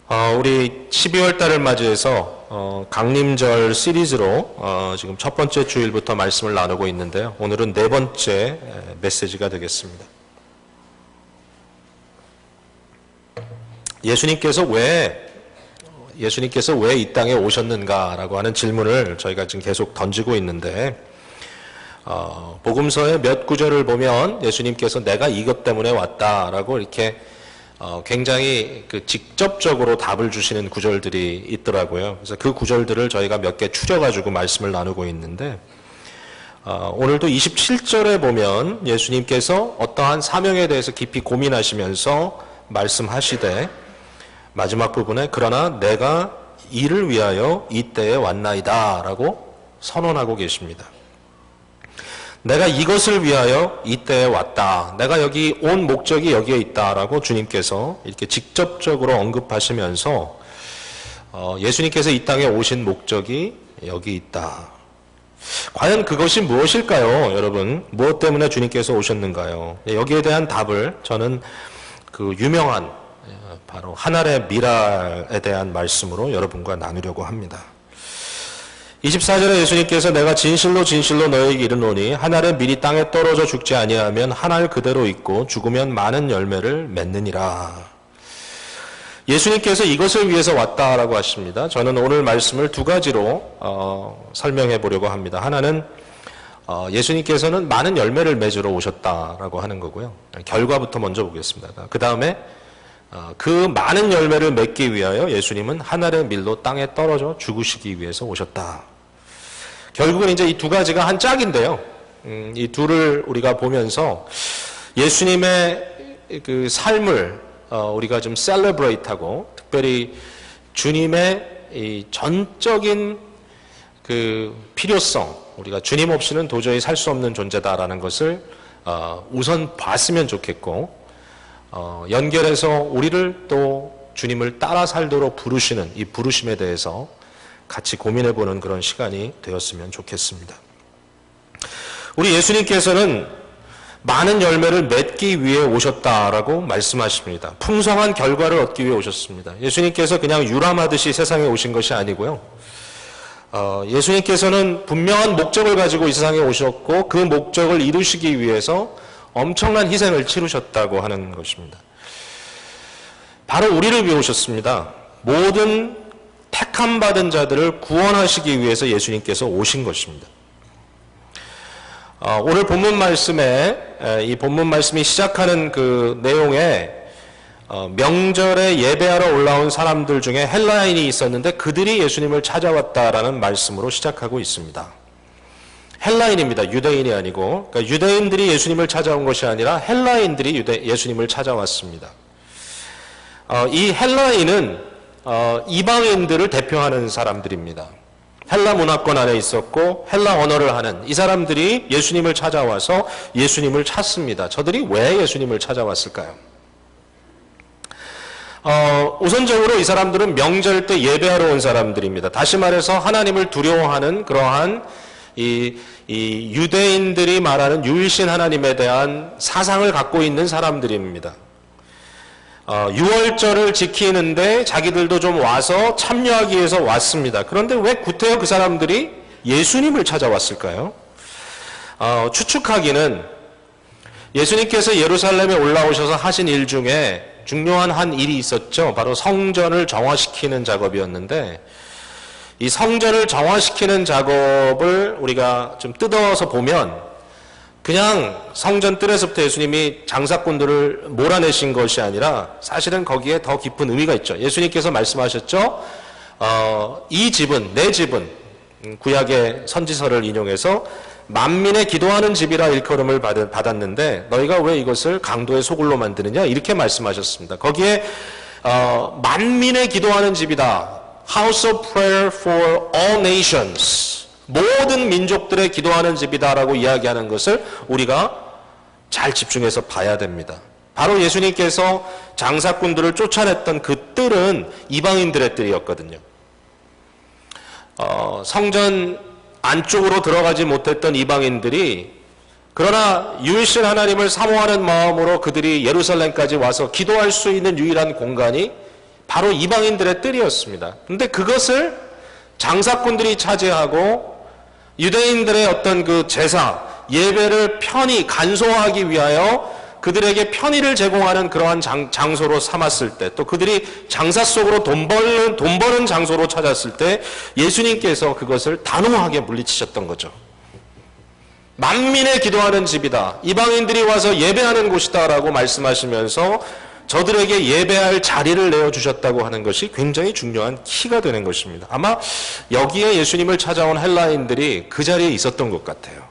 우리 12월 달을 맞이해서 강림절 시리즈로 지금 첫 번째 주일부터 말씀을 나누고 있는데요. 오늘은 네 번째 메시지가 되겠습니다. 예수님께서 왜 이 땅에 오셨는가라고 하는 질문을 저희가 지금 계속 던지고 있는데, 복음서의 몇 구절을 보면 예수님께서 내가 이것 때문에 왔다라고 이렇게 굉장히 직접적으로 답을 주시는 구절들이 있더라고요. 그래서 그 구절들을 저희가 몇 개 추려가지고 말씀을 나누고 있는데, 오늘도 27절에 보면 예수님께서 어떠한 사명에 대해서 깊이 고민하시면서 말씀하시되, 마지막 부분에 그러나 내가 이를 위하여 이 때에 왔나이다 라고 선언하고 계십니다. 내가 이것을 위하여 이때에 왔다. 내가 여기 온 목적이 여기에 있다라고 주님께서 이렇게 직접적으로 언급하시면서 예수님께서 이 땅에 오신 목적이 여기 있다. 과연 그것이 무엇일까요, 여러분? 무엇 때문에 주님께서 오셨는가요? 여기에 대한 답을 저는 그 유명한 바로 하늘의 미랄에 대한 말씀으로 여러분과 나누려고 합니다. 24절에 예수님께서 내가 진실로 진실로 너에게 이르노니 한 알의 밀이 땅에 떨어져 죽지 아니하면 한 알 그대로 있고 죽으면 많은 열매를 맺느니라. 예수님께서 이것을 위해서 왔다라고 하십니다. 저는 오늘 말씀을 두 가지로 설명해 보려고 합니다. 하나는 예수님께서는 많은 열매를 맺으러 오셨다라고 하는 거고요. 결과부터 먼저 보겠습니다. 그 다음에 그 많은 열매를 맺기 위하여 예수님은 한 알의 밀로 땅에 떨어져 죽으시기 위해서 오셨다. 결국은 이제 이 두 가지가 한 짝인데요. 이 둘을 우리가 보면서 예수님의 그 삶을 우리가 좀 셀러브레이트하고, 특별히 주님의 이 전적인 그 필요성, 우리가 주님 없이는 도저히 살 수 없는 존재다라는 것을 우선 봤으면 좋겠고, 연결해서 우리를 또 주님을 따라 살도록 부르시는 이 부르심에 대해서 같이 고민해보는 그런 시간이 되었으면 좋겠습니다. 우리 예수님께서는 많은 열매를 맺기 위해 오셨다라고 말씀하십니다. 풍성한 결과를 얻기 위해 오셨습니다. 예수님께서 그냥 유람하듯이 세상에 오신 것이 아니고요. 예수님께서는 분명한 목적을 가지고 이 세상에 오셨고, 그 목적을 이루시기 위해서 엄청난 희생을 치르셨다고 하는 것입니다. 바로 우리를 위해 오셨습니다. 모든 택함 받은 자들을 구원하시기 위해서 예수님께서 오신 것입니다. 오늘 본문 말씀에, 이 본문 말씀이 시작하는 그 내용에 명절에 예배하러 올라온 사람들 중에 헬라인이 있었는데 그들이 예수님을 찾아왔다라는 말씀으로 시작하고 있습니다. 헬라인입니다. 유대인이 아니고. 그러니까 유대인들이 예수님을 찾아온 것이 아니라 헬라인들이 예수님을 찾아왔습니다. 이 헬라인은 이방인들을 대표하는 사람들입니다. 헬라 문화권 안에 있었고 헬라 언어를 하는 이 사람들이 예수님을 찾아와서 예수님을 찾습니다. 저들이 왜 예수님을 찾아왔을까요? 우선적으로 이 사람들은 명절 때 예배하러 온 사람들입니다. 다시 말해서 하나님을 두려워하는 그러한 이 유대인들이 말하는 유일신 하나님에 대한 사상을 갖고 있는 사람들입니다. 유월절을 지키는데 자기들도 좀 와서 참여하기 위해서 왔습니다. 그런데 왜 구태여 그 사람들이 예수님을 찾아왔을까요? 추측하기는 예수님께서 예루살렘에 올라오셔서 하신 일 중에 중요한 한 일이 있었죠. 바로 성전을 정화시키는 작업이었는데, 이 성전을 정화시키는 작업을 우리가 좀 뜯어서 보면 그냥 성전 뜰에서부터 예수님이 장사꾼들을 몰아내신 것이 아니라 사실은 거기에 더 깊은 의미가 있죠. 예수님께서 말씀하셨죠. 이 집은, 내 집은, 구약의 선지서를 인용해서 만민의 기도하는 집이라 일컬음을 받았는데 너희가 왜 이것을 강도의 소굴로 만드느냐, 이렇게 말씀하셨습니다. 거기에 만민의 기도하는 집이다. House of Prayer for all nations. 모든 민족들의 기도하는 집이다라고 이야기하는 것을 우리가 잘 집중해서 봐야 됩니다. 바로 예수님께서 장사꾼들을 쫓아냈던 그 뜰은 이방인들의 뜰이었거든요. 성전 안쪽으로 들어가지 못했던 이방인들이, 그러나 유일신 하나님을 사모하는 마음으로 그들이 예루살렘까지 와서 기도할 수 있는 유일한 공간이 바로 이방인들의 뜰이었습니다. 근데 그것을 장사꾼들이 차지하고 유대인들의 어떤 그 제사, 예배를 편히 간소화하기 위하여 그들에게 편의를 제공하는 그러한 장소로 삼았을 때, 또 그들이 장사 속으로 돈 버는 장소로 찾았을 때 예수님께서 그것을 단호하게 물리치셨던 거죠. 만민의 기도하는 집이다, 이방인들이 와서 예배하는 곳이다 라고 말씀하시면서 저들에게 예배할 자리를 내어주셨다고 하는 것이 굉장히 중요한 키가 되는 것입니다. 아마 여기에 예수님을 찾아온 헬라인들이 그 자리에 있었던 것 같아요.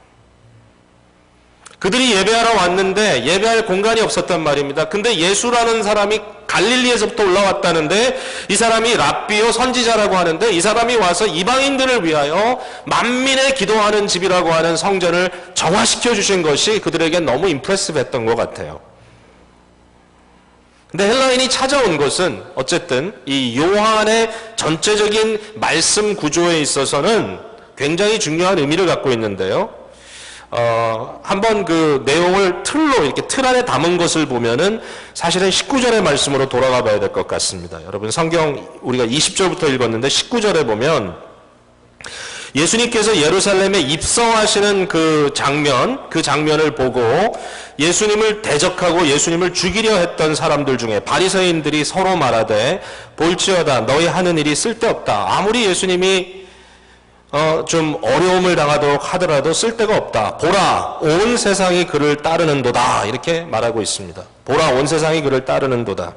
그들이 예배하러 왔는데 예배할 공간이 없었단 말입니다. 근데 예수라는 사람이 갈릴리에서부터 올라왔다는데, 이 사람이 랍비요 선지자라고 하는데, 이 사람이 와서 이방인들을 위하여 만민의 기도하는 집이라고 하는 성전을 정화시켜 주신 것이 그들에게 너무 임프레시브했던 것 같아요. 근데 헬라인이 찾아온 것은 어쨌든 이 요한의 전체적인 말씀 구조에 있어서는 굉장히 중요한 의미를 갖고 있는데요. 한번 그 내용을 이렇게 틀 안에 담은 것을 보면은 사실은 19절의 말씀으로 돌아가 봐야 될 것 같습니다. 여러분, 성경 우리가 20절부터 읽었는데 19절에 보면 예수님께서 예루살렘에 입성하시는 그 장면을 보고 예수님을 대적하고 예수님을 죽이려 했던 사람들 중에 바리새인들이 서로 말하되, 볼지어다 너희 하는 일이 쓸데없다. 아무리 예수님이 좀 어려움을 당하도록 하더라도 쓸데가 없다. 보라, 온 세상이 그를 따르는도다. 이렇게 말하고 있습니다. 보라, 온 세상이 그를 따르는도다.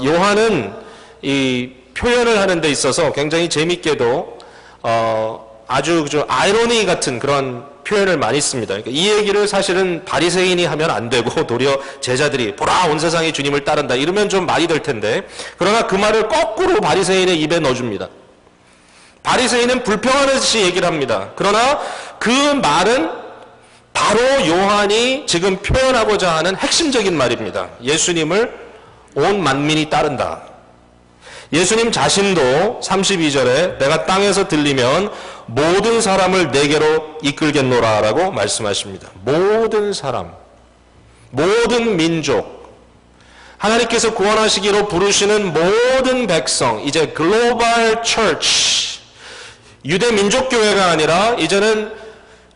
요한은 이 표현을 하는 데 있어서 굉장히 재밌게도 아주 좀 아이러니 같은 그런 표현을 많이 씁니다. 그러니까 이 얘기를 사실은 바리새인이 하면 안 되고 도리어 제자들이 보라, 온 세상이 주님을 따른다 이러면 좀 말이 될 텐데, 그러나 그 말을 거꾸로 바리새인의 입에 넣어줍니다. 바리새인은 불평하듯이 얘기를 합니다. 그러나 그 말은 바로 요한이 지금 표현하고자 하는 핵심적인 말입니다. 예수님을 온 만민이 따른다. 예수님 자신도 32절에 내가 땅에서 들리면 모든 사람을 내게로 이끌겠노라 라고 말씀하십니다. 모든 사람, 모든 민족, 하나님께서 구원하시기로 부르시는 모든 백성, 이제 글로벌 처치, 유대 민족교회가 아니라 이제는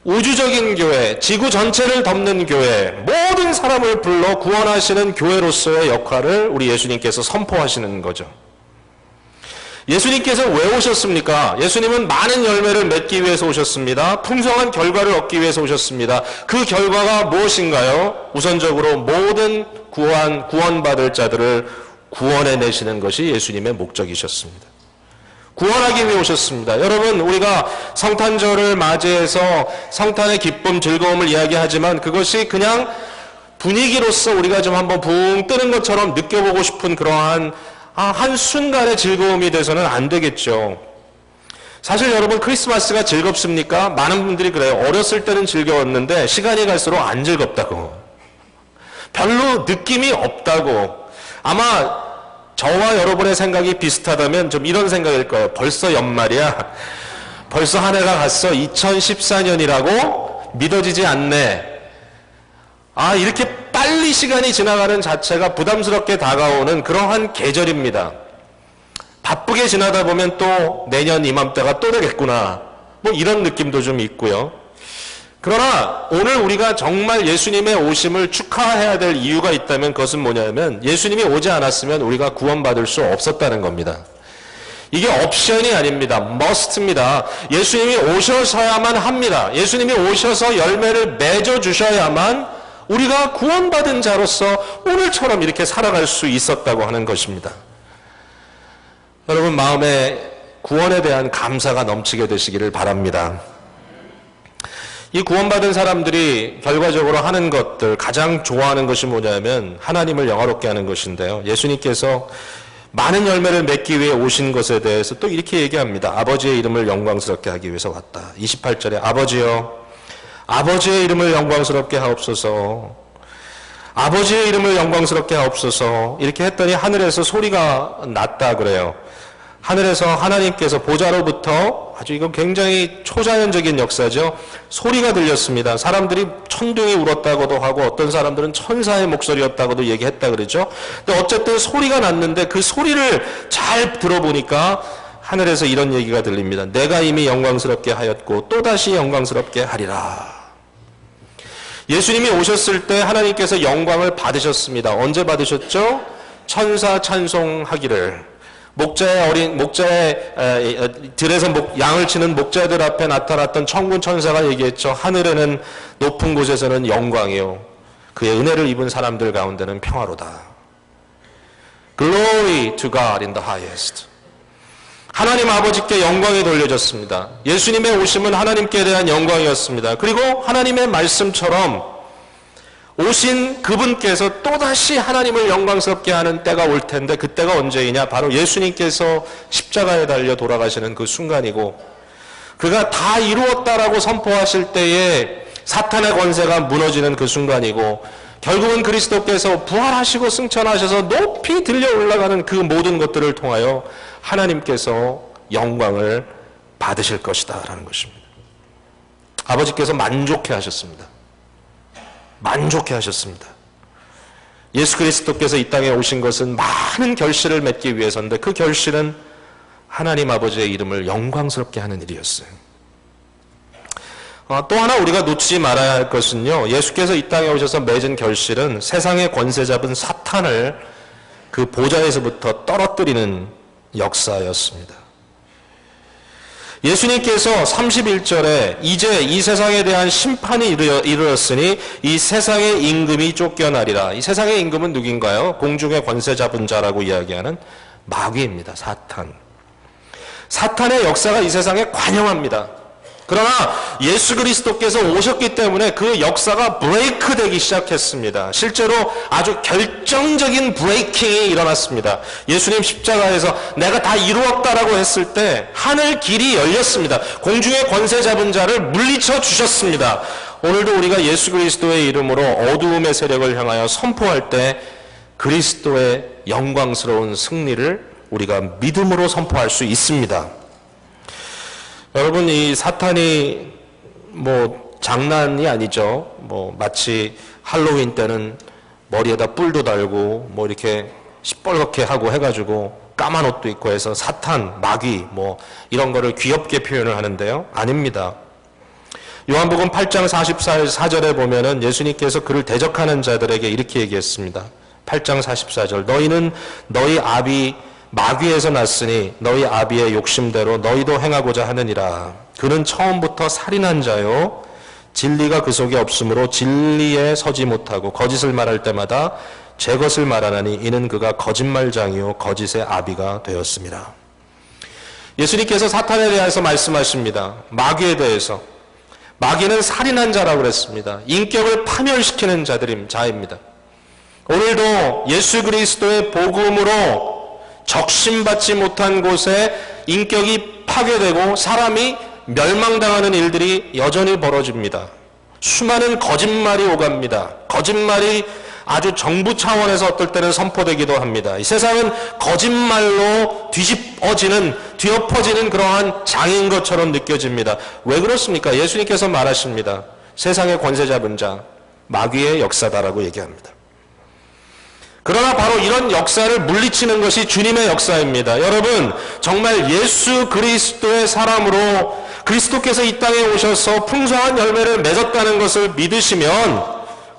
우주적인 교회, 지구 전체를 덮는 교회, 모든 사람을 불러 구원하시는 교회로서의 역할을 우리 예수님께서 선포하시는 거죠. 예수님께서 왜 오셨습니까? 예수님은 많은 열매를 맺기 위해서 오셨습니다. 풍성한 결과를 얻기 위해서 오셨습니다. 그 결과가 무엇인가요? 우선적으로 모든 구원받을 자들을 구원해내시는 것이 예수님의 목적이셨습니다. 구원하기 위해 오셨습니다. 여러분, 우리가 성탄절을 맞이해서 성탄의 기쁨, 즐거움을 이야기하지만 그것이 그냥 분위기로서 우리가 좀 한번 붕 뜨는 것처럼 느껴보고 싶은 그러한 한순간의 즐거움이 돼서는 안 되겠죠. 사실 여러분, 크리스마스가 즐겁습니까? 많은 분들이 그래요. 어렸을 때는 즐거웠는데 시간이 갈수록 안 즐겁다고. 별로 느낌이 없다고. 아마 저와 여러분의 생각이 비슷하다면 좀 이런 생각일 거예요. 벌써 연말이야. 벌써 한 해가 갔어. 2014년이라고? 믿어지지 않네. 이렇게 빨리 시간이 지나가는 자체가 부담스럽게 다가오는 그러한 계절입니다. 바쁘게 지나다 보면 또 내년 이맘때가 또 되겠구나. 뭐 이런 느낌도 좀 있고요. 그러나 오늘 우리가 정말 예수님의 오심을 축하해야 될 이유가 있다면 그것은 뭐냐면, 예수님이 오지 않았으면 우리가 구원받을 수 없었다는 겁니다. 이게 옵션이 아닙니다. must입니다. 예수님이 오셔서야만 합니다. 예수님이 오셔서 열매를 맺어주셔야만 우리가 구원받은 자로서 오늘처럼 이렇게 살아갈 수 있었다고 하는 것입니다. 여러분, 마음에 구원에 대한 감사가 넘치게 되시기를 바랍니다. 이 구원받은 사람들이 결과적으로 하는 것들, 가장 좋아하는 것이 뭐냐면 하나님을 영화롭게 하는 것인데요. 예수님께서 많은 열매를 맺기 위해 오신 것에 대해서 또 이렇게 얘기합니다. 아버지의 이름을 영광스럽게 하기 위해서 왔다. 28절에 아버지여, 아버지의 이름을 영광스럽게 하옵소서, 아버지의 이름을 영광스럽게 하옵소서, 이렇게 했더니 하늘에서 소리가 났다 그래요. 하늘에서 하나님께서 보좌로부터 아주 이거 굉장히 초자연적인 역사죠. 소리가 들렸습니다. 사람들이 천둥이 울었다고도 하고 어떤 사람들은 천사의 목소리였다고도 얘기했다 그러죠. 근데 어쨌든 소리가 났는데 그 소리를 잘 들어보니까 하늘에서 이런 얘기가 들립니다. 내가 이미 영광스럽게 하였고 또다시 영광스럽게 하리라. 예수님이 오셨을 때 하나님께서 영광을 받으셨습니다. 언제 받으셨죠? 천사 찬송하기를. 목자의 들에서 양을 치는 목자들 앞에 나타났던 천군 천사가 얘기했죠. 하늘에는 높은 곳에서는 영광이요, 그의 은혜를 입은 사람들 가운데는 평화로다. Glory to God in the highest. 하나님 아버지께 영광이 돌려졌습니다. 예수님의 오심은 하나님께 대한 영광이었습니다. 그리고 하나님의 말씀처럼 오신 그분께서 또다시 하나님을 영광스럽게 하는 때가 올 텐데, 그때가 언제이냐? 바로 예수님께서 십자가에 달려 돌아가시는 그 순간이고, 그가 다 이루었다라고 선포하실 때에 사탄의 권세가 무너지는 그 순간이고, 결국은 그리스도께서 부활하시고 승천하셔서 높이 들려 올라가는 그 모든 것들을 통하여 하나님께서 영광을 받으실 것이다 라는 것입니다. 아버지께서 만족해 하셨습니다. 만족해 하셨습니다. 예수 그리스도께서 이 땅에 오신 것은 많은 결실을 맺기 위해서인데, 그 결실은 하나님 아버지의 이름을 영광스럽게 하는 일이었어요. 또 하나 우리가 놓치지 말아야 할 것은요, 예수께서 이 땅에 오셔서 맺은 결실은 세상의 권세 잡은 사탄을 그 보좌에서부터 떨어뜨리는 역사였습니다. 예수님께서 31절에 이제 이 세상에 대한 심판이 이르렀으니 이 세상의 임금이 쫓겨나리라. 이 세상의 임금은 누구인가요? 공중의 권세 잡은 자라고 이야기하는 마귀입니다. 사탄. 사탄의 역사가 이 세상에 관영합니다. 그러나 예수 그리스도께서 오셨기 때문에 그 역사가 브레이크 되기 시작했습니다. 실제로 아주 결정적인 브레이킹이 일어났습니다. 예수님 십자가에서 내가 다 이루었다라고 했을 때 하늘 길이 열렸습니다. 공중의 권세 잡은 자를 물리쳐 주셨습니다. 오늘도 우리가 예수 그리스도의 이름으로 어두움의 세력을 향하여 선포할 때 그리스도의 영광스러운 승리를 우리가 믿음으로 선포할 수 있습니다. 여러분, 이 사탄이 장난이 아니죠. 마치 할로윈 때는 머리에다 뿔도 달고 이렇게 시뻘겋게 하고 해가지고 까만 옷도 입고 해서 사탄, 마귀 이런 거를 귀엽게 표현을 하는데요. 아닙니다. 요한복음 8장 44절에 보면은 예수님께서 그를 대적하는 자들에게 이렇게 얘기했습니다. 8장 44절. 너희는 너희 아비 마귀에서 났으니 너희 아비의 욕심대로 너희도 행하고자 하느니라. 그는 처음부터 살인한 자요, 진리가 그 속에 없으므로 진리에 서지 못하고 거짓을 말할 때마다 제 것을 말하나니 이는 그가 거짓말장이요 거짓의 아비가 되었습니다. 예수님께서 사탄에 대해서 말씀하십니다. 마귀에 대해서. 마귀는 살인한 자라고 그랬습니다. 인격을 파멸시키는 자입니다. 오늘도 예수 그리스도의 복음으로 적심받지 못한 곳에 인격이 파괴되고 사람이 멸망당하는 일들이 여전히 벌어집니다. 수많은 거짓말이 오갑니다. 거짓말이 아주 정부 차원에서 어떨 때는 선포되기도 합니다. 이 세상은 거짓말로 뒤엎어지는 그러한 장인 것처럼 느껴집니다. 왜 그렇습니까? 예수님께서 말하십니다. 세상의 권세 잡은 자, 마귀의 역사다라고 얘기합니다. 그러나 바로 이런 역사를 물리치는 것이 주님의 역사입니다. 여러분, 정말 예수 그리스도의 사람으로 그리스도께서 이 땅에 오셔서 풍성한 열매를 맺었다는 것을 믿으시면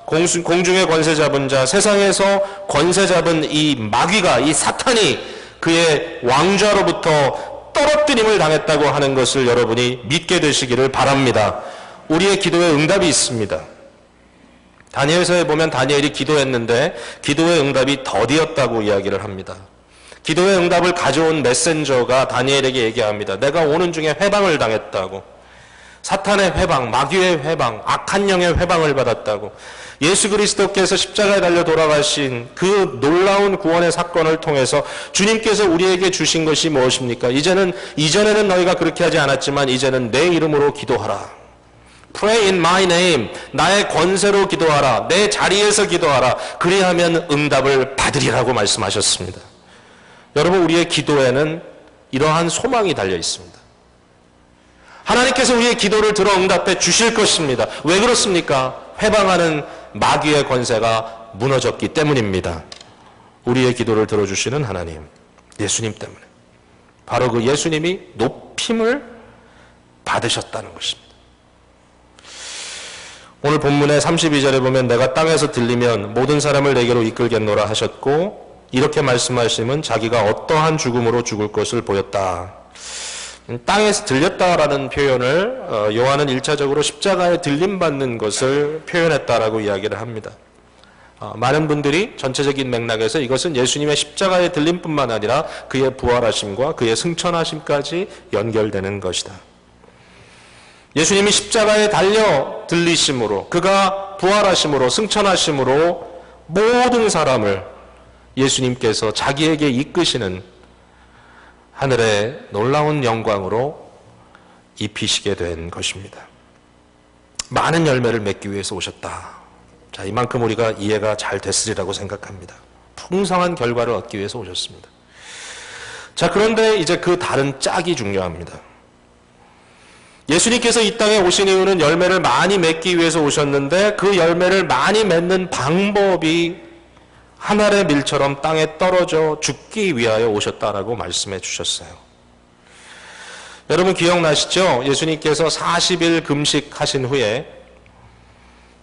공중의 권세 잡은 자, 세상에서 권세 잡은 이 마귀가, 이 사탄이 그의 왕좌로부터 떨어뜨림을 당했다고 하는 것을 여러분이 믿게 되시기를 바랍니다. 우리의 기도에 응답이 있습니다. 다니엘서에 보면 다니엘이 기도했는데 기도의 응답이 더디었다고 이야기를 합니다. 기도의 응답을 가져온 메신저가 다니엘에게 얘기합니다. 내가 오는 중에 회방을 당했다고. 사탄의 회방, 마귀의 회방, 악한 영의 회방을 받았다고. 예수 그리스도께서 십자가에 달려 돌아가신 그 놀라운 구원의 사건을 통해서 주님께서 우리에게 주신 것이 무엇입니까? 이전에는 너희가 그렇게 하지 않았지만 이제는 내 이름으로 기도하라. Pray in my name. 나의 권세로 기도하라. 내 자리에서 기도하라. 그리하면 응답을 받으리라고 말씀하셨습니다. 여러분, 우리의 기도에는 이러한 소망이 달려 있습니다. 하나님께서 우리의 기도를 들어 응답해 주실 것입니다. 왜 그렇습니까? 회방하는 마귀의 권세가 무너졌기 때문입니다. 우리의 기도를 들어주시는 하나님, 예수님 때문에. 바로 그 예수님이 높임을 받으셨다는 것입니다. 오늘 본문의 32절에 보면 내가 땅에서 들리면 모든 사람을 내게로 이끌겠노라 하셨고, 이렇게 말씀하시면 자기가 어떠한 죽음으로 죽을 것을 보였다. 땅에서 들렸다라는 표현을 요한은 1차적으로 십자가에 들림받는 것을 표현했다라고 이야기를 합니다. 많은 분들이 전체적인 맥락에서 이것은 예수님의 십자가에 들림뿐만 아니라 그의 부활하심과 그의 승천하심까지 연결되는 것이다. 예수님이 십자가에 달려 들리심으로, 그가 부활하심으로, 승천하심으로 모든 사람을 예수님께서 자기에게 이끄시는 하늘의 놀라운 영광으로 입히시게 된 것입니다. 많은 열매를 맺기 위해서 오셨다. 자, 이만큼 우리가 이해가 잘 됐으리라고 생각합니다. 풍성한 결과를 얻기 위해서 오셨습니다. 자, 그런데 이제 그 다른 짝이 중요합니다. 예수님께서 이 땅에 오신 이유는 열매를 많이 맺기 위해서 오셨는데 그 열매를 많이 맺는 방법이 하늘의 밀처럼 땅에 떨어져 죽기 위하여 오셨다라고 말씀해 주셨어요. 여러분 기억나시죠? 예수님께서 40일 금식하신 후에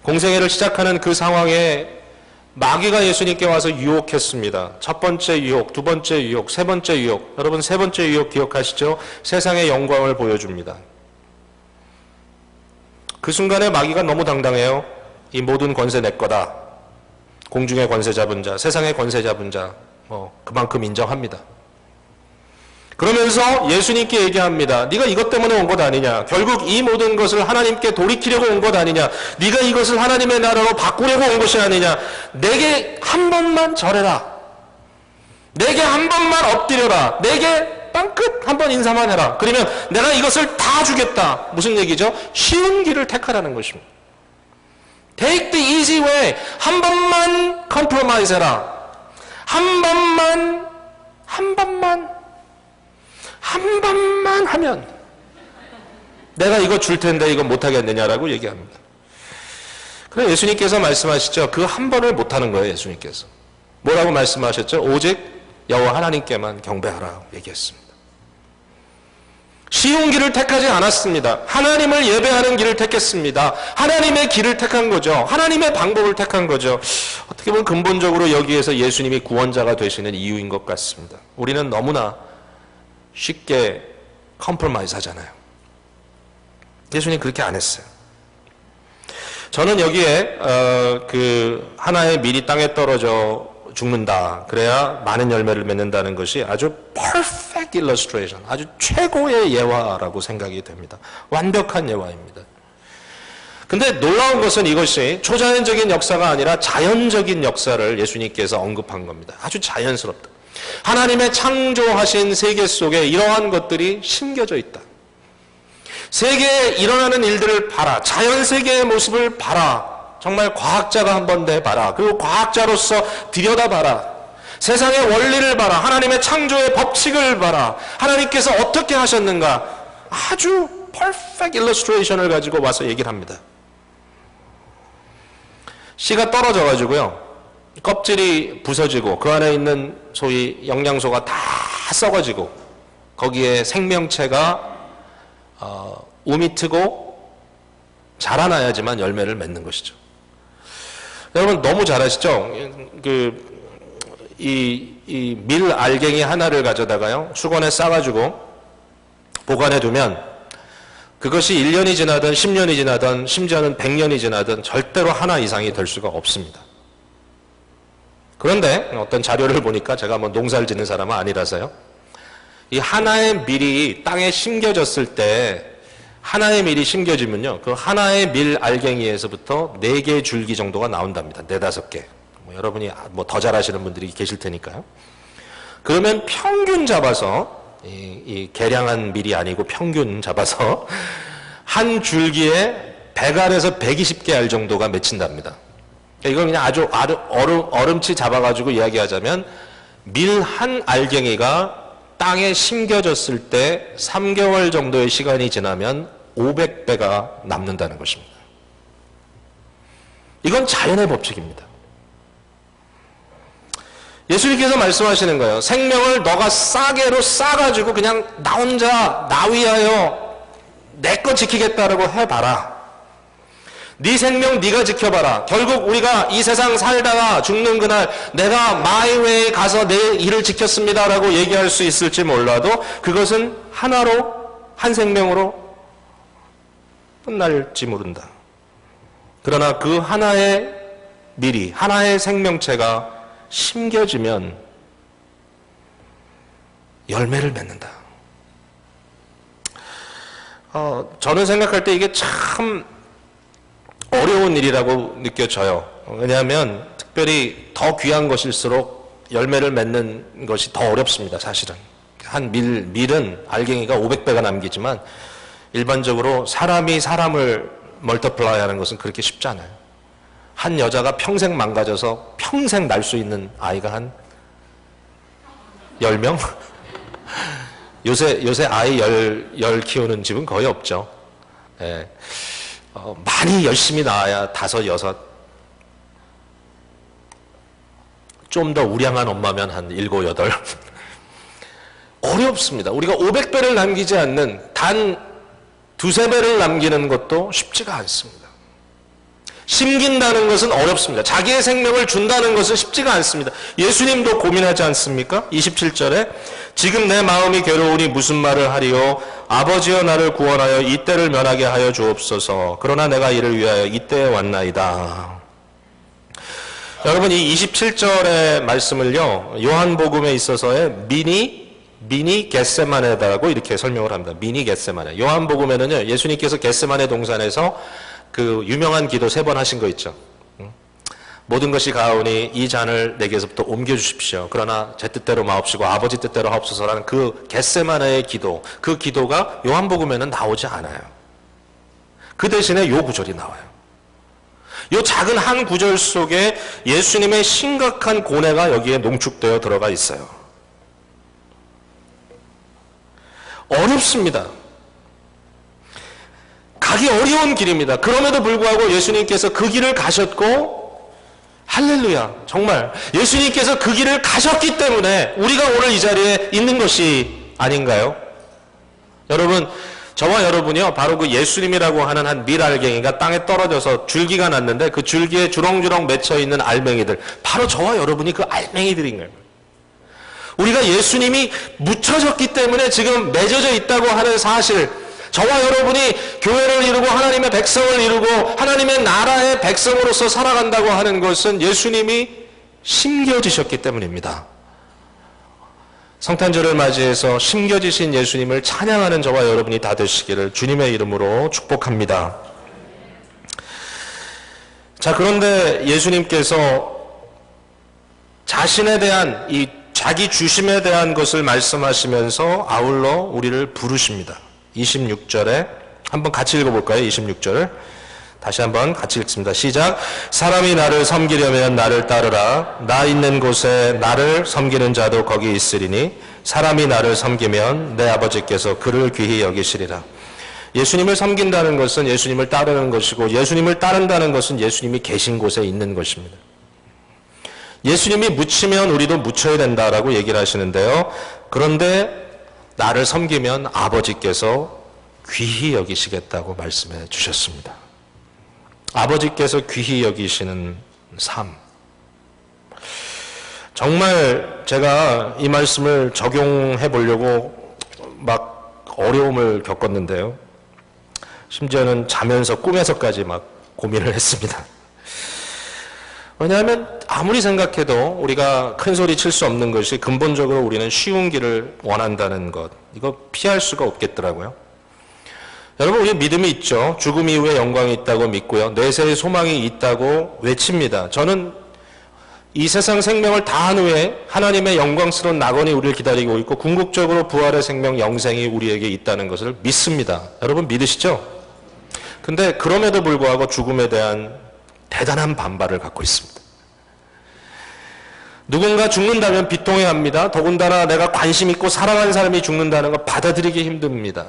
공생애를 시작하는 그 상황에 마귀가 예수님께 와서 유혹했습니다. 첫 번째 유혹, 두 번째 유혹, 세 번째 유혹. 여러분 세 번째 유혹 기억하시죠? 세상의 영광을 보여줍니다. 그 순간에 마귀가 너무 당당해요. 이 모든 권세 내 거다. 공중의 권세 잡은 자, 세상의 권세 잡은 자, 그만큼 인정합니다. 그러면서 예수님께 얘기합니다. 네가 이것 때문에 온 것 아니냐. 결국 이 모든 것을 하나님께 돌이키려고 온 것 아니냐. 네가 이것을 하나님의 나라로 바꾸려고 온 것이 아니냐. 내게 한 번만 절해라. 내게 한 번만 엎드려라. 내게 땅끝 한 번 인사만 해라. 그러면 내가 이것을 다 주겠다. 무슨 얘기죠? 쉬운 길을 택하라는 것입니다. Take the easy way. 한 번만 compromise 해라. 한 번만 하면 내가 이거 줄 텐데 이거 못하겠느냐라고 얘기합니다. 그래 예수님께서 말씀하시죠. 그 한 번을 못하는 거예요. 예수님께서. 뭐라고 말씀하셨죠? 오직 여호와 하나님께만 경배하라 얘기했습니다. 쉬운 길을 택하지 않았습니다. 하나님을 예배하는 길을 택했습니다. 하나님의 길을 택한 거죠. 하나님의 방법을 택한 거죠. 어떻게 보면 근본적으로 여기에서 예수님이 구원자가 되시는 이유인 것 같습니다. 우리는 너무나 쉽게 컴프로마이즈 하잖아요. 예수님 그렇게 안 했어요. 저는 여기에 그 하나의 밀이 땅에 떨어져 죽는다. 그래야 많은 열매를 맺는다는 것이 아주 perfect illustration, 아주 최고의 예화라고 생각이 됩니다. 완벽한 예화입니다. 근데 놀라운 것은 이것이 초자연적인 역사가 아니라 자연적인 역사를 예수님께서 언급한 겁니다. 아주 자연스럽다. 하나님의 창조하신 세계 속에 이러한 것들이 심겨져 있다. 세계에 일어나는 일들을 봐라. 자연 세계의 모습을 봐라. 정말 과학자가 한번 돼봐라. 그리고 과학자로서 들여다봐라. 세상의 원리를 봐라. 하나님의 창조의 법칙을 봐라. 하나님께서 어떻게 하셨는가. 아주 퍼펙트 일러스트레이션을 가지고 와서 얘기를 합니다. 씨가 떨어져 가지고요. 껍질이 부서지고 그 안에 있는 소위 영양소가 다 썩어지고 거기에 생명체가 우미 트고 자라나야지만 열매를 맺는 것이죠. 여러분 너무 잘 아시죠? 이 밀 알갱이 하나를 가져다가요 수건에 싸가지고 보관해 두면 그것이 1년이 지나든 10년이 지나든 심지어는 100년이 지나든 절대로 하나 이상이 될 수가 없습니다. 그런데 어떤 자료를 보니까 제가 뭐 농사를 짓는 사람은 아니라서요. 이 하나의 밀이 땅에 심겨졌을 때 하나의 밀이 심겨지면요. 그 하나의 밀 알갱이에서부터 4개의 줄기 정도가 나온답니다. 4, 5개. 여러분이 뭐 더 잘하시는 분들이 계실 테니까요. 그러면 평균 잡아서 이 계량한 밀이 아니고 평균 잡아서 한 줄기에 100알에서 120개 알 정도가 맺힌답니다. 이건 그냥 아주 얼음치 잡아가지고 이야기하자면 밀 한 알갱이가 땅에 심겨졌을 때 3개월 정도의 시간이 지나면 500배가 남는다는 것입니다. 이건 자연의 법칙입니다. 예수님께서 말씀하시는 거예요. 생명을 너가 싸게로 싸가지고 그냥 나 혼자 나 위하여 내 거 지키겠다라고 해봐라. 네 생명 네가 지켜봐라. 결국 우리가 이 세상 살다가 죽는 그날 내가 마이웨이에 가서 내 일을 지켰습니다라고 얘기할 수 있을지 몰라도 그것은 하나로 한 생명으로 끝날지 모른다. 그러나 그 하나의 미리 하나의 생명체가 심겨지면 열매를 맺는다. 저는 생각할 때 이게 참 어려운 일이라고 느껴져요. 왜냐하면 특별히 더 귀한 것일수록 열매를 맺는 것이 더 어렵습니다. 사실은 한 밀은 알갱이가 500배가 남기지만 일반적으로 사람이 사람을 멀티플라이 하는 것은 그렇게 쉽지 않아요. 한 여자가 평생 망가져서 평생 날 수 있는 아이가 한 10명? 요새 아이 10 키우는 집은 거의 없죠. 예. 많이 열심히 낳아야 5, 6. 좀 더 우량한 엄마면 한 7, 8. 어렵습니다. 우리가 500배를 남기지 않는 단 2, 3배를 남기는 것도 쉽지가 않습니다. 심긴다는 것은 어렵습니다. 자기의 생명을 준다는 것은 쉽지가 않습니다. 예수님도 고민하지 않습니까? 27절에 지금 내 마음이 괴로우니 무슨 말을 하리요? 아버지여 나를 구원하여 이 때를 면하게 하여 주옵소서. 그러나 내가 이를 위하여 이때에 왔나이다. 여러분 이 27절의 말씀을요. 요한복음에 있어서의 미니 겟세마네다라고 이렇게 설명을 합니다. 미니 겟세마네. 요한복음에는요. 예수님께서 겟세마네 동산에서 그 유명한 기도 3번 하신 거 있죠. 모든 것이 가오니 이 잔을 내게서부터 옮겨주십시오. 그러나 제 뜻대로 마옵시고 아버지 뜻대로 하옵소서라는 그 겟세마네의 기도, 그 기도가 요한복음에는 나오지 않아요. 그 대신에 요 구절이 나와요. 요 작은 한 구절 속에 예수님의 심각한 고뇌가 여기에 농축되어 들어가 있어요. 어렵습니다. 가기 어려운 길입니다. 그럼에도 불구하고 예수님께서 그 길을 가셨고 할렐루야. 정말 예수님께서 그 길을 가셨기 때문에 우리가 오늘 이 자리에 있는 것이 아닌가요? 여러분 저와 여러분이요 바로 그 예수님이라고 하는 한 밀알갱이가 땅에 떨어져서 줄기가 났는데 그 줄기에 주렁주렁 맺혀있는 알맹이들 바로 저와 여러분이 그 알맹이들인 거예요. 우리가 예수님이 묻혀졌기 때문에 지금 맺어져 있다고 하는 사실, 저와 여러분이 교회를 이루고 하나님의 백성을 이루고 하나님의 나라의 백성으로서 살아간다고 하는 것은 예수님이 심겨지셨기 때문입니다. 성탄절을 맞이해서 심겨지신 예수님을 찬양하는 저와 여러분이 다 되시기를 주님의 이름으로 축복합니다. 자, 그런데 예수님께서 자신에 대한 이 자기 주심에 대한 것을 말씀하시면서 아울러 우리를 부르십니다. 26절에 한번 같이 읽어볼까요? 26절 다시 한번 같이 읽습니다. 시작. 사람이 나를 섬기려면 나를 따르라. 나 있는 곳에 나를 섬기는 자도 거기 있으리니 사람이 나를 섬기면 내 아버지께서 그를 귀히 여기시리라. 예수님을 섬긴다는 것은 예수님을 따르는 것이고 예수님을 따른다는 것은 예수님이 계신 곳에 있는 것입니다. 예수님이 묻히면 우리도 묻혀야 된다라고 얘기를 하시는데요. 그런데 나를 섬기면 아버지께서 귀히 여기시겠다고 말씀해 주셨습니다. 아버지께서 귀히 여기시는 삶. 정말 제가 이 말씀을 적용해 보려고 막 어려움을 겪었는데요. 심지어는 자면서 꿈에서까지 막 고민을 했습니다. 왜냐하면 아무리 생각해도 우리가 큰 소리 칠 수 없는 것이 근본적으로 우리는 쉬운 길을 원한다는 것, 이거 피할 수가 없겠더라고요. 여러분, 우리 믿음이 있죠. 죽음 이후에 영광이 있다고 믿고요. 내세의 소망이 있다고 외칩니다. 저는 이 세상 생명을 다한 후에 하나님의 영광스러운 낙원이 우리를 기다리고 있고 궁극적으로 부활의 생명 영생이 우리에게 있다는 것을 믿습니다. 여러분 믿으시죠? 근데 그럼에도 불구하고 죽음에 대한 대단한 반발을 갖고 있습니다. 누군가 죽는다면 비통해 합니다. 더군다나 내가 관심 있고 사랑하는 사람이 죽는다는 거 받아들이기 힘듭니다.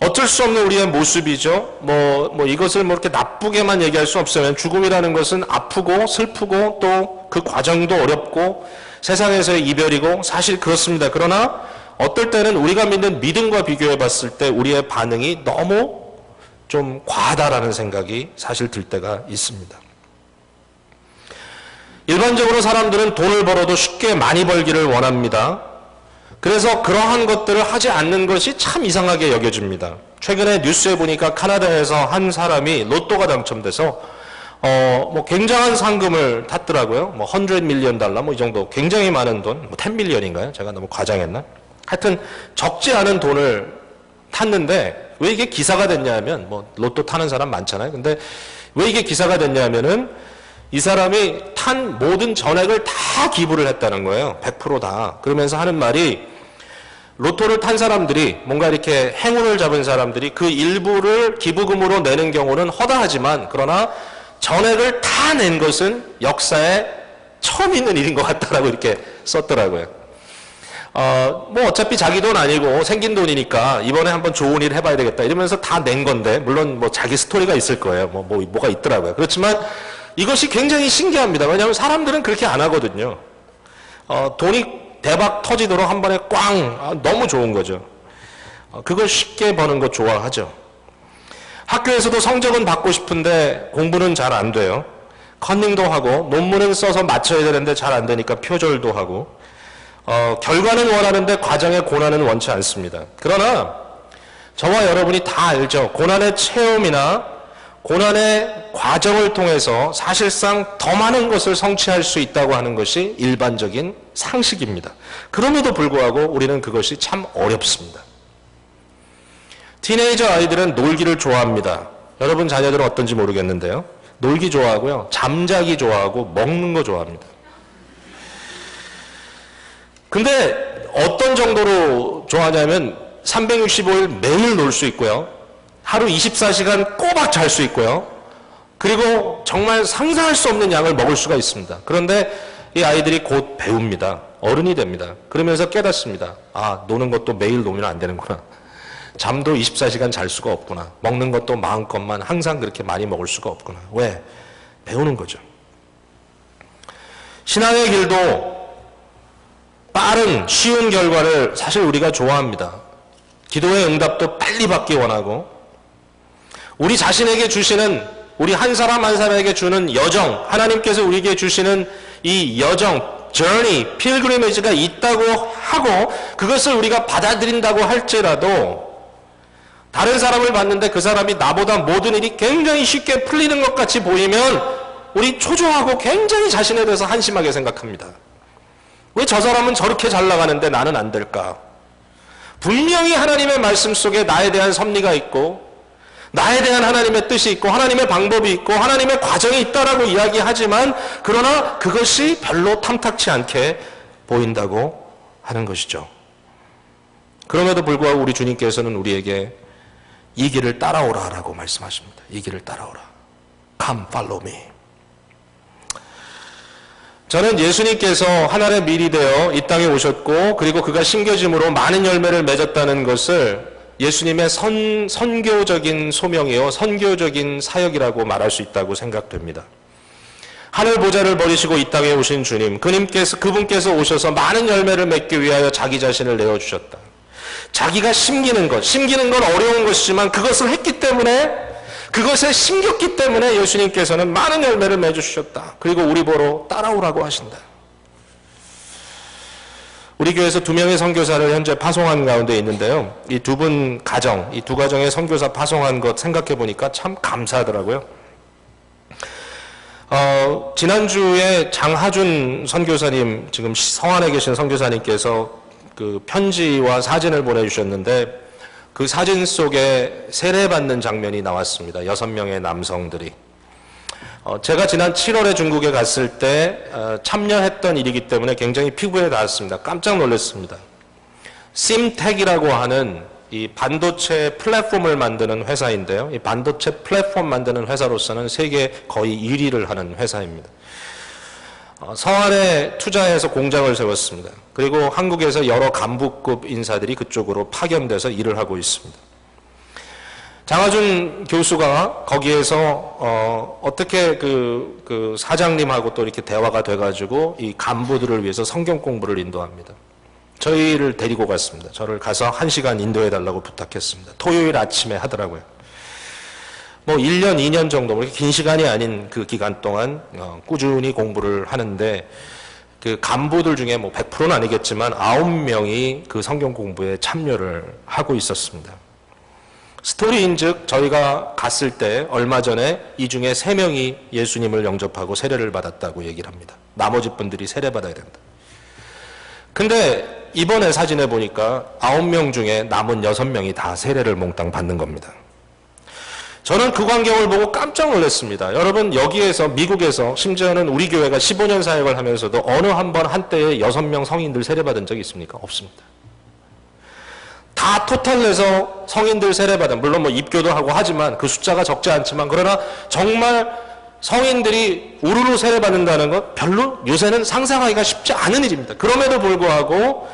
어쩔 수 없는 우리의 모습이죠. 이것을 이렇게 나쁘게만 얘기할 수 없으면 죽음이라는 것은 아프고 슬프고 또 그 과정도 어렵고 세상에서의 이별이고 사실 그렇습니다. 그러나 어떨 때는 우리가 믿는 믿음과 비교해 봤을 때 우리의 반응이 너무 좀 과하다라는 생각이 사실 들 때가 있습니다. 일반적으로 사람들은 돈을 벌어도 쉽게 많이 벌기를 원합니다. 그래서 그러한 것들을 하지 않는 것이 참 이상하게 여겨집니다. 최근에 뉴스에 보니까 카나다에서 한 사람이 로또가 당첨돼서 굉장한 상금을 탔더라고요. $100 million 이 정도 굉장히 많은 돈, 10 million인가요? 제가 너무 과장했나? 하여튼 적지 않은 돈을 탔는데 왜 이게 기사가 됐냐면 로또 타는 사람 많잖아요. 근데 왜 이게 기사가 됐냐면은 이 사람이 탄 모든 전액을 다 기부를 했다는 거예요. 100% 다. 그러면서 하는 말이 로또를 탄 사람들이 뭔가 이렇게 행운을 잡은 사람들이 그 일부를 기부금으로 내는 경우는 허다하지만 그러나 전액을 다 낸 것은 역사에 처음 있는 일인 것 같다라고 이렇게 썼더라고요. 어차피 자기 돈 아니고 생긴 돈이니까 이번에 한번 좋은 일 해봐야 되겠다 이러면서 다 낸 건데 물론 자기 스토리가 있을 거예요. 뭐가 있더라고요. 그렇지만 이것이 굉장히 신기합니다. 왜냐하면 사람들은 그렇게 안 하거든요. 돈이 대박 터지도록 한 번에 꽝 너무 좋은 거죠. 그걸 쉽게 버는 거 좋아하죠. 학교에서도 성적은 받고 싶은데 공부는 잘 안 돼요. 컨닝도 하고 논문은 써서 맞춰야 되는데 잘 안 되니까 표절도 하고 결과는 원하는데 과정의 고난은 원치 않습니다. 그러나 저와 여러분이 다 알죠. 고난의 체험이나 고난의 과정을 통해서 사실상 더 많은 것을 성취할 수 있다고 하는 것이 일반적인 상식입니다. 그럼에도 불구하고 우리는 그것이 참 어렵습니다. 티네이저 아이들은 놀기를 좋아합니다. 여러분 자녀들은 어떤지 모르겠는데요. 놀기 좋아하고요. 잠자기 좋아하고 먹는 거 좋아합니다. 근데 어떤 정도로 좋아하냐면 365일 매일 놀 수 있고요. 하루 24시간 꼬박 잘 수 있고요. 그리고 정말 상상할 수 없는 양을 먹을 수가 있습니다. 그런데 이 아이들이 곧 배웁니다. 어른이 됩니다. 그러면서 깨닫습니다. 노는 것도 매일 놀면 안 되는구나. 잠도 24시간 잘 수가 없구나. 먹는 것도 마음껏만 항상 그렇게 많이 먹을 수가 없구나. 왜? 배우는 거죠. 신앙의 길도 빠른 쉬운 결과를 사실 우리가 좋아합니다. 기도의 응답도 빨리 받기 원하고 우리 자신에게 주시는 우리 한 사람 한 사람에게 주는 여정 하나님께서 우리에게 주시는 이 여정 journey, pilgrimage가 있다고 하고 그것을 우리가 받아들인다고 할지라도 다른 사람을 봤는데 그 사람이 나보다 모든 일이 굉장히 쉽게 풀리는 것 같이 보이면 우리 초조하고 굉장히 자신에 대해서 한심하게 생각합니다. 왜 저 사람은 저렇게 잘 나가는데 나는 안 될까? 분명히 하나님의 말씀 속에 나에 대한 섭리가 있고 나에 대한 하나님의 뜻이 있고 하나님의 방법이 있고 하나님의 과정이 있다라고 이야기하지만 그러나 그것이 별로 탐탁치 않게 보인다고 하는 것이죠. 그럼에도 불구하고 우리 주님께서는 우리에게 이 길을 따라오라 라고 말씀하십니다. 이 길을 따라오라. Come follow me. 저는 예수님께서 하나님의 밀이 되어 이 땅에 오셨고 그리고 그가 심겨짐으로 많은 열매를 맺었다는 것을 예수님의 선교적인 소명이요 선교적인 사역이라고 말할 수 있다고 생각됩니다. 하늘 보좌를 버리시고 이 땅에 오신 주님, 그분께서 오셔서 많은 열매를 맺기 위하여 자기 자신을 내어주셨다. 자기가 심기는 건 어려운 것이지만 그것을 했기 때문에 그것에 심겼기 때문에 예수님께서는 많은 열매를 맺어주셨다. 그리고 우리 보러 따라오라고 하신다. 우리 교회에서 2명의 선교사를 현재 파송한 가운데 있는데요. 이 두 가정의 선교사 파송한 것 생각해 보니까 참 감사하더라고요. 지난주에 장하준 선교사님, 지금 성안에 계신 선교사님께서 그 편지와 사진을 보내주셨는데 그 사진 속에 세례받는 장면이 나왔습니다. 6명의 남성들이. 제가 지난 7월에 중국에 갔을 때 참여했던 일이기 때문에 굉장히 피부에 닿았습니다. 깜짝 놀랐습니다. 심텍이라고 하는 이 반도체 플랫폼을 만드는 회사인데요. 이 반도체 플랫폼 만드는 회사로서는 세계 거의 1위를 하는 회사입니다. 서안에 투자해서 공장을 세웠습니다. 그리고 한국에서 여러 간부급 인사들이 그쪽으로 파견돼서 일을 하고 있습니다. 장하준 교수가 거기에서 어떻게 그 사장님하고 또 이렇게 대화가 돼가지고 이 간부들을 위해서 성경 공부를 인도합니다. 저희를 데리고 갔습니다. 저를 가서 1시간 인도해달라고 부탁했습니다. 토요일 아침에 하더라고요. 뭐 1년, 2년 정도, 그렇게 긴 시간이 아닌 그 기간 동안 꾸준히 공부를 하는데 그 간부들 중에 뭐 100%는 아니겠지만 9명이 그 성경 공부에 참여를 하고 있었습니다. 스토리인즉 저희가 갔을 때 얼마 전에 이 중에 3명이 예수님을 영접하고 세례를 받았다고 얘기를 합니다. 나머지 분들이 세례받아야 된다. 근데 이번에 사진에 보니까 9명 중에 남은 6명이 다 세례를 몽땅 받는 겁니다. 저는 그 광경을 보고 깜짝 놀랐습니다. 여러분, 여기에서 미국에서 심지어는 우리 교회가 15년 사역을 하면서도 어느 한 번 한때에 6명 성인들 세례받은 적이 있습니까? 없습니다. 다 토탈내서 성인들 세례받은, 물론 뭐 입교도 하고 하지만 그 숫자가 적지 않지만, 그러나 정말 성인들이 우르르 세례받는다는 것 별로 요새는 상상하기가 쉽지 않은 일입니다. 그럼에도 불구하고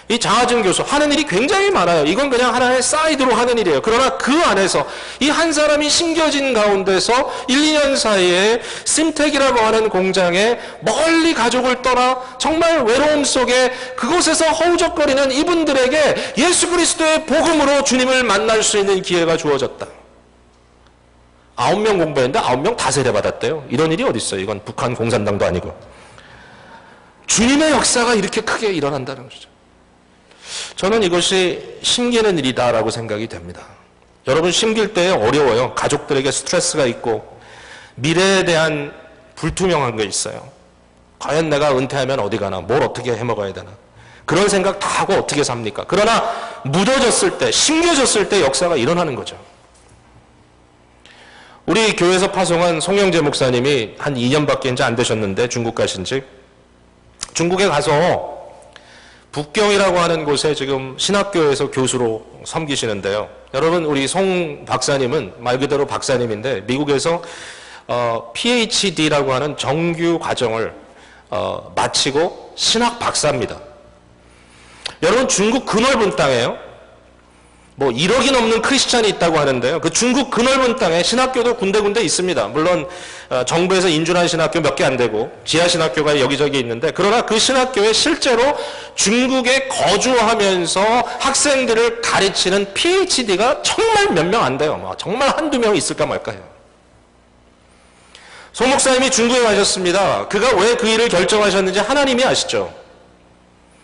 이 장하준 교수 하는 일이 굉장히 많아요. 이건 그냥 하나의 사이드로 하는 일이에요. 그러나 그 안에서 이 한 사람이 심겨진 가운데서 1, 2년 사이에 심텍이라고 하는 공장에 멀리 가족을 떠나 정말 외로움 속에 그곳에서 허우적거리는 이분들에게 예수 그리스도의 복음으로 주님을 만날 수 있는 기회가 주어졌다. 9명 공부했는데 9명 다 세례받았대요. 이런 일이 어디 있어요. 이건 북한 공산당도 아니고. 주님의 역사가 이렇게 크게 일어난다는 거죠. 저는 이것이 심기는 일이다라고 생각이 됩니다. 여러분, 심길 때 어려워요. 가족들에게 스트레스가 있고 미래에 대한 불투명한 게 있어요. 과연 내가 은퇴하면 어디 가나, 뭘 어떻게 해먹어야 되나, 그런 생각 다 하고 어떻게 삽니까? 그러나 묻어졌을 때, 심겨졌을 때 역사가 일어나는 거죠. 우리 교회에서 파송한 송영재 목사님이 한 2년밖에 이제 안 되셨는데 중국 가신 지, 중국에 가서 북경이라고 하는 곳에 지금 신학교에서 교수로 섬기시는데요. 여러분, 우리 송 박사님은 말 그대로 박사님인데 미국에서 PhD라고 하는 정규 과정을 마치고 신학 박사입니다. 여러분, 중국 그 넓은 땅에요, 뭐 1억이 넘는 크리스찬이 있다고 하는데요. 그 중국 그 넓은 땅에 신학교도 군데군데 있습니다. 물론 정부에서 인준한 신학교 몇 개 안 되고 지하 신학교가 여기저기 있는데, 그러나 그 신학교에 실제로 중국에 거주하면서 학생들을 가르치는 PhD가 정말 몇 명 안 돼요. 정말 한두 명 있을까 말까 해요. 송 목사님이 중국에 가셨습니다. 그가 왜 그 일을 결정하셨는지 하나님이 아시죠.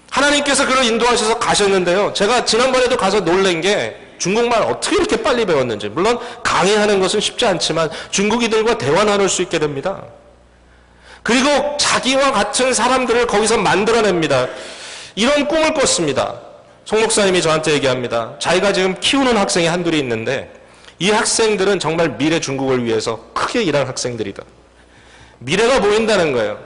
하나님께서 그를 인도하셔서 가셨는데요. 제가 지난번에도 가서 놀란 게 중국말 어떻게 이렇게 빨리 배웠는지. 물론 강의하는 것은 쉽지 않지만 중국인들과 대화 나눌 수 있게 됩니다. 그리고 자기와 같은 사람들을 거기서 만들어냅니다. 이런 꿈을 꿨습니다. 송 목사님이 저한테 얘기합니다. 자기가 지금 키우는 학생이 한둘이 있는데 이 학생들은 정말 미래 중국을 위해서 크게 일할 학생들이다. 미래가 보인다는 거예요.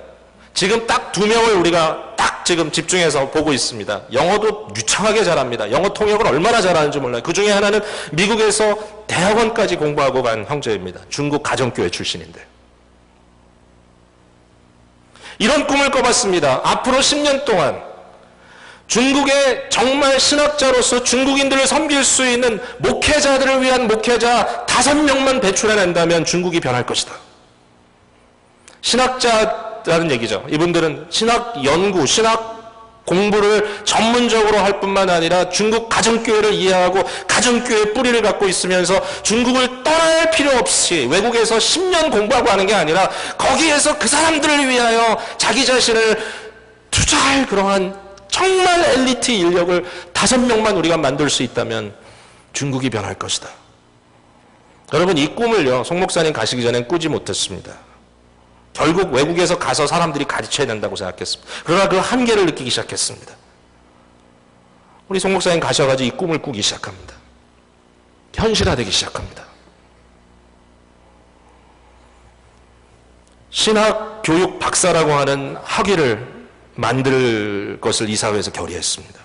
지금 딱 2명을 우리가 딱 지금 집중해서 보고 있습니다. 영어도 유창하게 잘합니다. 영어 통역을 얼마나 잘하는지 몰라요. 그 중에 하나는 미국에서 대학원까지 공부하고 간 형제입니다. 중국 가정교회 출신인데. 이런 꿈을 꿔봤습니다. 앞으로 10년 동안 중국의 정말 신학자로서 중국인들을 섬길 수 있는 목회자들을 위한 목회자 5명만 배출해낸다면 중국이 변할 것이다. 신학자라는 얘기죠. 이분들은 신학 연구, 신학 공부를 전문적으로 할 뿐만 아니라 중국 가정교회를 이해하고 가정교회의 뿌리를 갖고 있으면서 중국을 떠날 필요 없이 외국에서 10년 공부하고 하는 게 아니라 거기에서 그 사람들을 위하여 자기 자신을 투자할 그러한 정말 엘리트 인력을 5명만 우리가 만들 수 있다면 중국이 변할 것이다. 여러분, 이 꿈을요, 송 목사님 가시기 전엔 꾸지 못했습니다. 결국 외국에서 가서 사람들이 가르쳐야 된다고 생각했습니다. 그러나 그 한계를 느끼기 시작했습니다. 우리 송 목사님 가셔가지고 이 꿈을 꾸기 시작합니다. 현실화되기 시작합니다. 신학 교육 박사라고 하는 학위를 만들 것을 이사회에서 결의했습니다.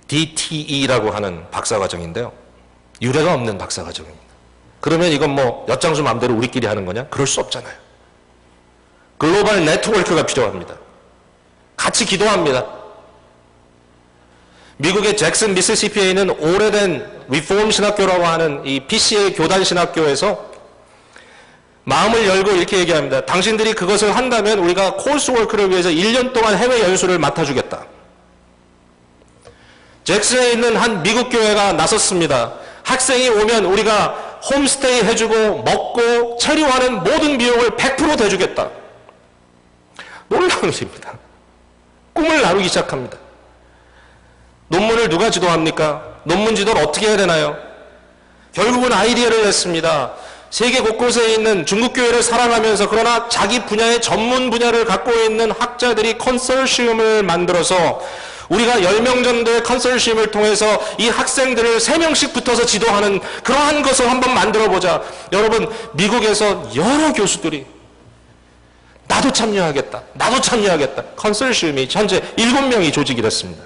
DTE라고 하는 박사과정인데요. 유례가 없는 박사과정입니다. 그러면 이건 뭐 엿장수 마음대로 우리끼리 하는 거냐? 그럴 수 없잖아요. 글로벌 네트워크가 필요합니다. 같이 기도합니다. 미국의 잭슨 미시시피에 있는 오래된 리폼 신학교라고 하는 이 PCA 교단 신학교에서 마음을 열고 이렇게 얘기합니다. 당신들이 그것을 한다면 우리가 코스워크를 위해서 1년 동안 해외 연수를 맡아주겠다. 잭슨에 있는 한 미국 교회가 나섰습니다. 학생이 오면 우리가 홈스테이 해주고 먹고 체류하는 모든 비용을 100% 대주겠다. 놀라운 일입니다. 꿈을 나누기 시작합니다. 논문을 누가 지도합니까? 논문 지도를 어떻게 해야 되나요? 결국은 아이디어를 냈습니다. 세계 곳곳에 있는 중국 교회를 사랑하면서 그러나 자기 분야의 전문 분야를 갖고 있는 학자들이 컨소시엄을 만들어서 우리가 10명 정도의 컨소시엄을 통해서 이 학생들을 3명씩 붙어서 지도하는 그러한 것을 한번 만들어보자. 여러분, 미국에서 여러 교수들이 나도 참여하겠다. 나도 참여하겠다. 컨소시엄이 현재 7명이 조직이 됐습니다.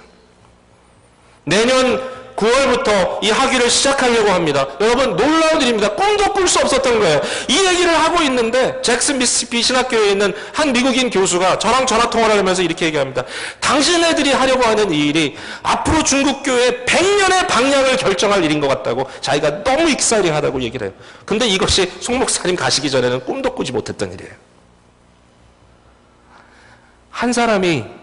내년 9월부터 이 학위를 시작하려고 합니다. 여러분, 놀라운 일입니다. 꿈도 꿀 수 없었던 거예요. 이 얘기를 하고 있는데 잭슨 미시시피 신학교에 있는 한 미국인 교수가 저랑 전화통화를 하면서 이렇게 얘기합니다. 당신네들이 하려고 하는 이 일이 앞으로 중국 교회의 100년의 방향을 결정할 일인 것 같다고 자기가 너무 익사이팅하다고 얘기를 해요. 근데 이것이 송 목사님 가시기 전에는 꿈도 꾸지 못했던 일이에요. 한 사람이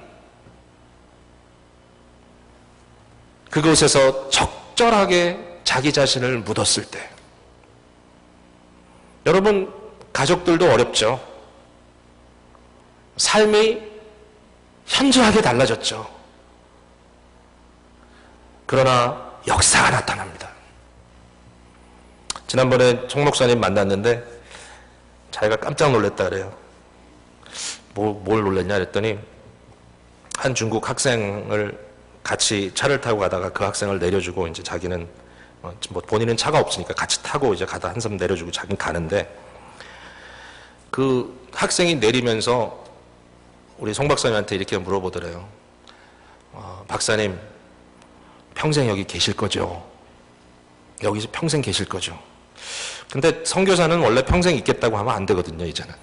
그곳에서 적절하게 자기 자신을 묻었을 때, 여러분, 가족들도 어렵죠. 삶이 현저하게 달라졌죠. 그러나 역사가 나타납니다. 지난번에 송 목사님 만났는데 자기가 깜짝 놀랐다 그래요. 뭘 놀랐냐 그랬더니 한 중국 학생을 같이 차를 타고 가다가 그 학생을 내려주고 이제 자기는 뭐 본인은 차가 없으니까 같이 타고 이제 가다 한섬 내려주고 자기는 가는데 그 학생이 내리면서 우리 송 박사님한테 이렇게 물어보더래요. 박사님, 평생 여기 계실 거죠? 여기서 평생 계실 거죠? 근데 선교사는 원래 평생 있겠다고 하면 안 되거든요, 이제는.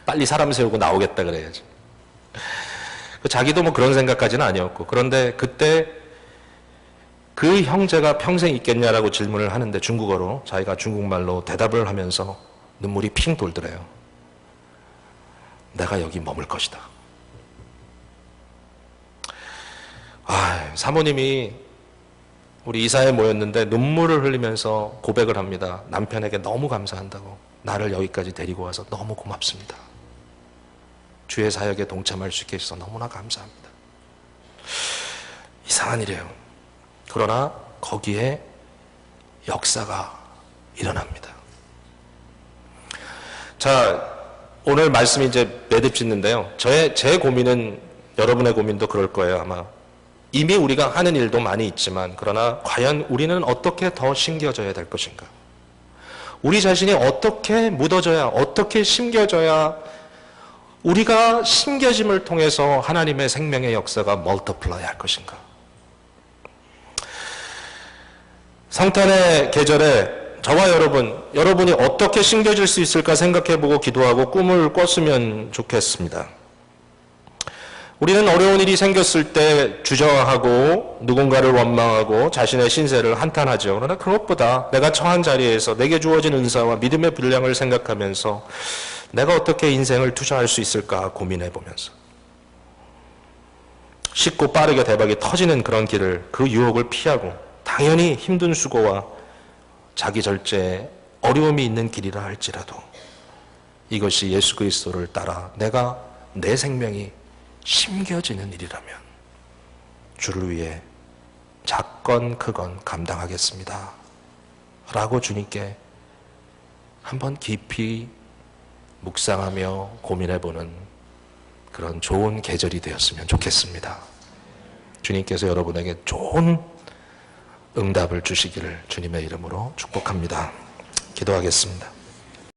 빨리 사람 세우고 나오겠다 그래야지. 자기도 뭐 그런 생각까지는 아니었고, 그런데 그때 그 형제가 평생 있겠냐라고 질문을 하는데 중국어로 자기가 중국말로 대답을 하면서 눈물이 핑 돌더래요. 내가 여기 머물 것이다. 사모님이 우리 이사에 모였는데 눈물을 흘리면서 고백을 합니다. 남편에게 너무 감사한다고. 나를 여기까지 데리고 와서 너무 고맙습니다. 주의 사역에 동참할 수 있게 해주셔서 너무나 감사합니다. 이상한 일이에요. 그러나 거기에 역사가 일어납니다. 자, 오늘 말씀이 이제 매듭 짓는데요. 제 고민은 여러분의 고민도 그럴 거예요, 아마. 이미 우리가 하는 일도 많이 있지만, 그러나 과연 우리는 어떻게 더 심겨져야 될 것인가? 우리 자신이 어떻게 묻어져야, 어떻게 심겨져야 우리가 심겨짐을 통해서 하나님의 생명의 역사가 멀티플라이 할 것인가? 성탄의 계절에 저와 여러분이 어떻게 심겨질 수 있을까 생각해보고 기도하고 꿈을 꿨으면 좋겠습니다. 우리는 어려운 일이 생겼을 때 주저하고 누군가를 원망하고 자신의 신세를 한탄하죠. 그러나 그것보다 내가 처한 자리에서 내게 주어진 은사와 믿음의 분량을 생각하면서 내가 어떻게 인생을 투자할 수 있을까 고민해보면서 쉽고 빠르게 대박이 터지는 그런 길을, 그 유혹을 피하고 당연히 힘든 수고와 자기 절제에 어려움이 있는 길이라 할지라도 이것이 예수 그리스도를 따라 내가 내 생명이 심겨지는 일이라면 주를 위해 작건 크건 감당하겠습니다 라고 주님께 한번 깊이 묵상하며 고민해보는 그런 좋은 계절이 되었으면 좋겠습니다. 주님께서 여러분에게 좋은 응답을 주시기를 주님의 이름으로 축복합니다. 기도하겠습니다.